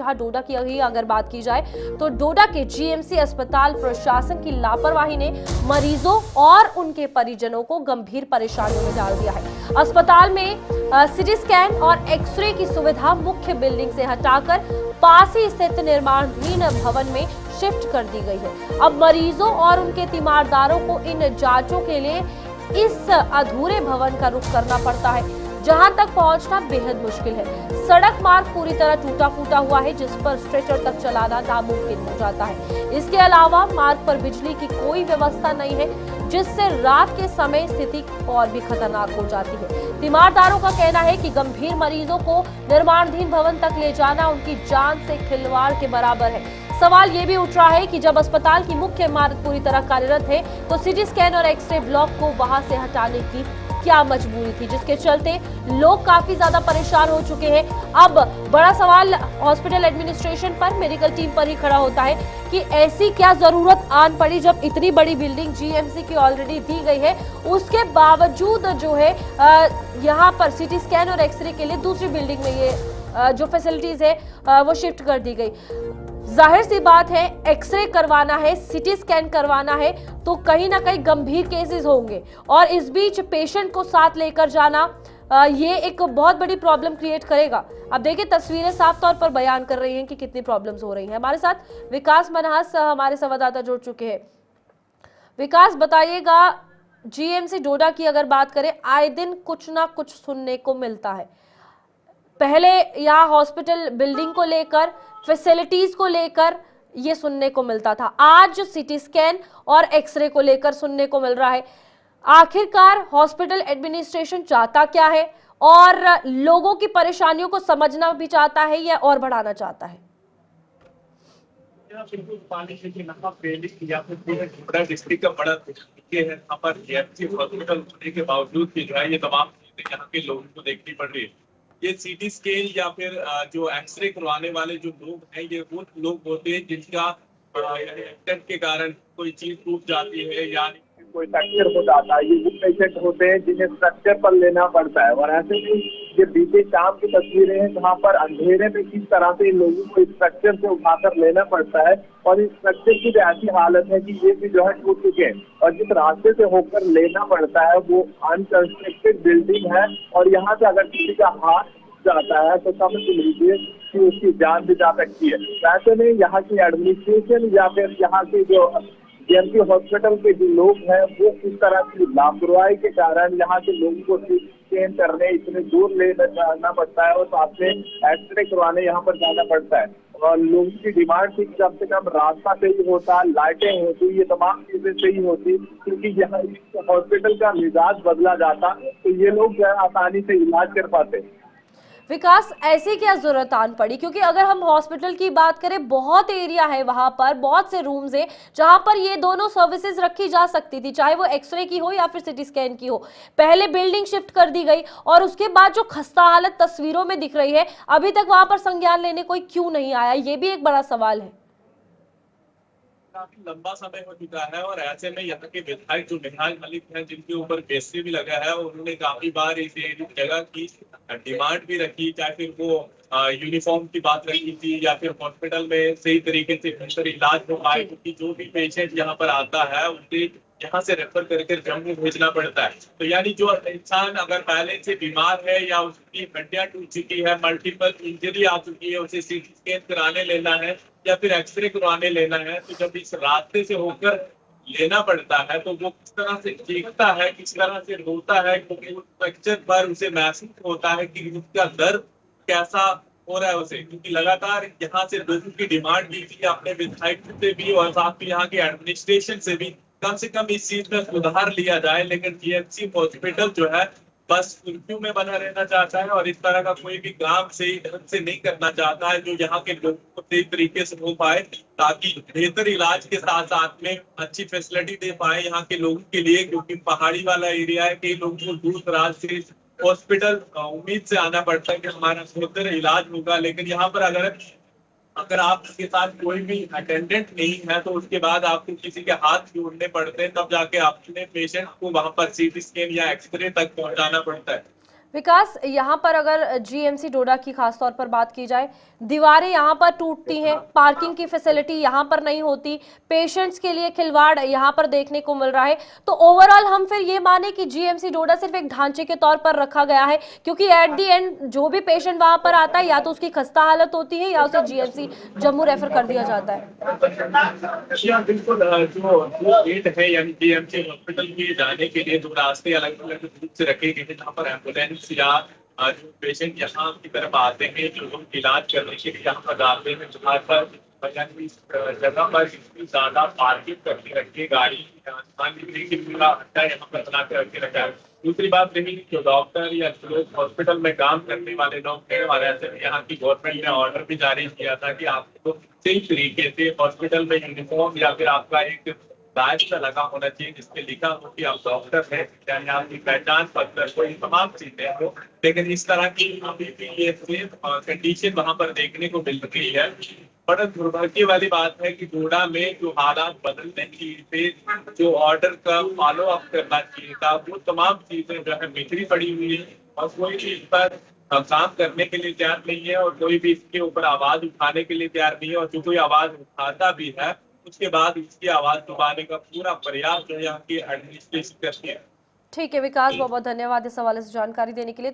जहां डोडा की अगर बात की जाए तो डोडा के जीएमसी अस्पताल प्रशासन की लापरवाही ने मरीजों और उनके परिजनों को गंभीर परेशानियों में डाल दिया है। अस्पताल में सीटी स्कैन और एक्सरे की सुविधा मुख्य बिल्डिंग से हटाकर पास ही स्थित निर्माणाधीन भवन में शिफ्ट कर दी गई है। अब मरीजों और उनके तीमारदारों को इन जांचों के लिए इस अधूरे भवन का रुख करना पड़ता है, जहां तक पहुंचना बेहद मुश्किल है। सड़क मार्ग पूरी तरह टूटा फूटा हुआ है, जिस पर स्ट्रेचर तक चलाना नामुमकिन हो जाता है। इसके अलावा मार्ग पर बिजली की कोई व्यवस्था नहीं है, जिससे रात के समय स्थिति और भी खतरनाक हो जाती है। तीमारदारों का कहना है कि गंभीर मरीजों को निर्माणाधीन भवन तक ले जाना उनकी जान से खिलवाड़ के बराबर है। सवाल ये भी उठ रहा है कि जब अस्पताल की मुख्य इमारत पूरी तरह कार्यरत है तो सीटी स्कैन और एक्सरे ब्लॉक को वहां से हटाने की क्या मजबूरी थी, जिसके चलते लोग काफी ज्यादा परेशान हो चुके हैं। अब बड़ा सवाल हॉस्पिटल एडमिनिस्ट्रेशन पर, मेडिकल टीम पर ही खड़ा होता है कि ऐसी क्या जरूरत आन पड़ी जब इतनी बड़ी बिल्डिंग जीएमसी की ऑलरेडी दी गई है, उसके बावजूद जो है यहाँ पर सीटी स्कैन और एक्सरे के लिए दूसरी बिल्डिंग में ये जो फैसिलिटीज है वो शिफ्ट कर दी गई। जाहिर सी बात है, एक्सरे करवाना है, सीटी स्कैन करवाना है तो कहीं ना कहीं गंभीर केसेस होंगे और इस बीच पेशेंट को साथ लेकर जाना ये एक बहुत बड़ी प्रॉब्लम क्रिएट करेगा। अब देखिए, तस्वीरें साफ तौर पर बयान कर रही हैं कि कितनी प्रॉब्लम्स हो रही हैं। हमारे साथ विकास मनहास हमारे संवाददाता जुड़ चुके हैं। विकास, बताइएगा, जीएमसी डोडा की अगर बात करें, आए दिन कुछ ना कुछ सुनने को मिलता है। पहले यहाँ हॉस्पिटल बिल्डिंग को लेकर, फैसिलिटीज को लेकर ये सुनने को मिलता था, आज सीटी स्कैन और एक्सरे को लेकर सुनने को मिल रहा है। आखिरकार हॉस्पिटल एडमिनिस्ट्रेशन चाहता क्या है और लोगों की परेशानियों को समझना भी चाहता है या और बढ़ाना चाहता है? डिस्ट्रिक्ट का बड़ा है, यहाँ पर जीएमसी हॉस्पिटल होने के बावजूद भी जो है ये तमाम चीजें यहाँ के लोगों को देखनी पड़ रही है। ये सीटी स्कैन या फिर जो एक्सरे करवाने वाले जो लोग हैं, ये वो लोग होते हैं जिनका एक्सीडेंट के कारण कोई चीज टूट जाती है, यानी कोई फ्रैक्चर हो जाता है। ये वो पेशेंट होते हैं जिन्हें स्ट्रक्चर पर लेना पड़ता है। और ऐसे में ये बीते शाम की तस्वीरें हैं जहाँ पर अंधेरे में किस तरह से इन लोगों को स्ट्रक्चर से उठाकर लेना पड़ता है और इस स्ट्रक्चर की ऐसी हालत है कि ये भी जो है टूट चुके हैं और जिस रास्ते से होकर लेना पड़ता है वो अनकंस्ट्रक्टेड बिल्डिंग है और यहाँ से अगर किसी का हाथ जाता है तो समझ लीजिए कि उसकी जान भी जा सकती है। ऐसे में यहाँ की एडमिनिस्ट्रेशन या फिर यहाँ के जो जीएमसी हॉस्पिटल के जो लोग हैं वो इस तरह की लापरवाही के कारण यहाँ के लोगों को स्कैन करने इतने दूर ले जाना पड़ता है और साथ में एक्सरे करवाने यहाँ पर जाना पड़ता है। और लोगों की डिमांड थी कम से कम रास्ता सही होता, लाइटें होती, ये तमाम चीजें सही होती, क्योंकि यहाँ हॉस्पिटल का मिजाज बदला जाता तो ये लोग जो है आसानी से इलाज कर पाते। विकास, ऐसी क्या जरूरत आन पड़ी? क्योंकि अगर हम हॉस्पिटल की बात करें, बहुत एरिया है वहां पर, बहुत से रूम्स है जहां पर ये दोनों सर्विसेज रखी जा सकती थी, चाहे वो एक्सरे की हो या फिर सीटी स्कैन की हो। पहले बिल्डिंग शिफ्ट कर दी गई और उसके बाद जो खस्ता हालत तस्वीरों में दिख रही है, अभी तक वहां पर संज्ञान लेने कोई क्यों नहीं आया, ये भी एक बड़ा सवाल है। काफी लंबा समय हो चुका है और ऐसे में यहाँ के विधायक जो निहाल मलिक हैं, जिनके ऊपर केस भी लगा है, उन्होंने काफी बार इस जगह की डिमांड भी रखी, चाहे फिर वो यूनिफॉर्म की बात रखी थी या फिर हॉस्पिटल में सही तरीके से बेहतर इलाज हो पाए, क्योंकि जो भी पेशेंट यहाँ पर आता है उसे यहाँ से रेफर करके जम्मू भेजना पड़ता है। तो यानी जो इंसान अगर पहले से बीमार है या उसकी हड्डियां टूट चुकी है, मल्टीपल इंजरी आ चुकी है, उसे सीटी स्कैन कराने लेना है या फिर एक्सरे करवाने लेना है, तो जब इस रास्ते से होकर लेना पड़ता है तो वो किस तरह से चीखता है, किस तरह से रोता है, क्योंकि उस फ्रैक्चर पर उसे महसूस होता है कि उसका दर्द कैसा हो रहा है उसे। क्योंकि लगातार यहाँ से लोगों की डिमांड भी थी, अपने विधायक से भी और साथ ही यहाँ के एडमिनिस्ट्रेशन से भी, कम से कम इस चीज में सुधार लिया जाए। लेकिन जीएमसी हॉस्पिटल जो है बस कुर्सियों में बना रहना चाहता है और इस तरह का कोई भी काम सही ढंग से नहीं करना चाहता है जो यहाँ के लोगों को सही तरीके से हो पाए, ताकि बेहतर इलाज के साथ साथ में अच्छी फैसिलिटी दे पाए यहाँ के लोगों के लिए। क्योंकि पहाड़ी वाला एरिया है, कई लोगों को दूर दराज से हॉस्पिटल उम्मीद से आना पड़ता है कि हमारा बेहतर इलाज होगा, लेकिन यहाँ पर अगर आपके साथ कोई भी अटेंडेंट नहीं है तो उसके बाद आपको किसी के हाथ जोड़ने पड़ते हैं, तब जाके अपने पेशेंट को वहां पर सीटी स्कैन या एक्सरे तक पहुंचाना पड़ता है। विकास, यहाँ पर अगर जीएमसी डोडा की खास तौर पर बात की जाए, दीवारें यहाँ पर टूटती हैं, पार्किंग की फैसिलिटी यहाँ पर नहीं होती, पेशेंट्स के लिए खिलवाड़ यहाँ पर देखने को मिल रहा है। तो ओवरऑल हम फिर ये माने कि जीएमसी डोडा सिर्फ एक ढांचे के तौर पर रखा गया है, क्योंकि एट दी एंड जो भी पेशेंट वहां पर आता है या तो उसकी खस्ता हालत होती है या उसे जीएमसी जम्मू रेफर कर दिया जाता है। या बिल्कुल, जो गेट है यानी जीएमसी हॉस्पिटल के जाने के लिए 2 रास्ते अलग अलग रूप से रखे गए हैं, जहाँ पर एम्बुलेंस या जो पेशेंट यहाँ की तरफ आते हैं, जो लोग इलाज करने के लिए यहाँ पर आते हैं, जहाँ पर यानी इस जगह पर इतनी ज्यादा पार्किंग करके रखी है, गाड़ी मान लीजिए कि पूरा अड्डा यहाँ पर बना के रखे रखा है। दूसरी बात रही जो डॉक्टर या जो लोग हॉस्पिटल में काम करने वाले लोग हैं, और ऐसे में यहाँ की गवर्नमेंट ने ऑर्डर भी जारी किया था कि आपको सही तरीके से हॉस्पिटल में यूनिफॉर्म या फिर आपका एक बैज सा लगा होना चाहिए जिसपे लिखा हो कि आप डॉक्टर हैं, यानी आपकी पहचान पत्र कोई तमाम चीजें हो। लेकिन इस तरह की अभी भी ये कंडीशन वहां पर देखने को मिल रही है। बड़ा दुर्भाग्य वाली बात है कि डोडा में जो हालात बदलने की थे, जो ऑर्डर का फॉलो अप करना चाहिए था, वो तमाम चीजें जो है बिखरी पड़ी हुई है और कोई भी इस पर काम करने के लिए तैयार नहीं है और कोई भी इसके ऊपर आवाज उठाने के लिए तैयार नहीं है। और जो कोई आवाज उठाता भी है उसके बाद इसकी आवाज दबाने का पूरा प्रयास जो यहाँ की एडमिनिस्ट्रेशन करती है। ठीक है विकास, बहुत बहुत धन्यवाद इस हवाले से जानकारी देने के लिए।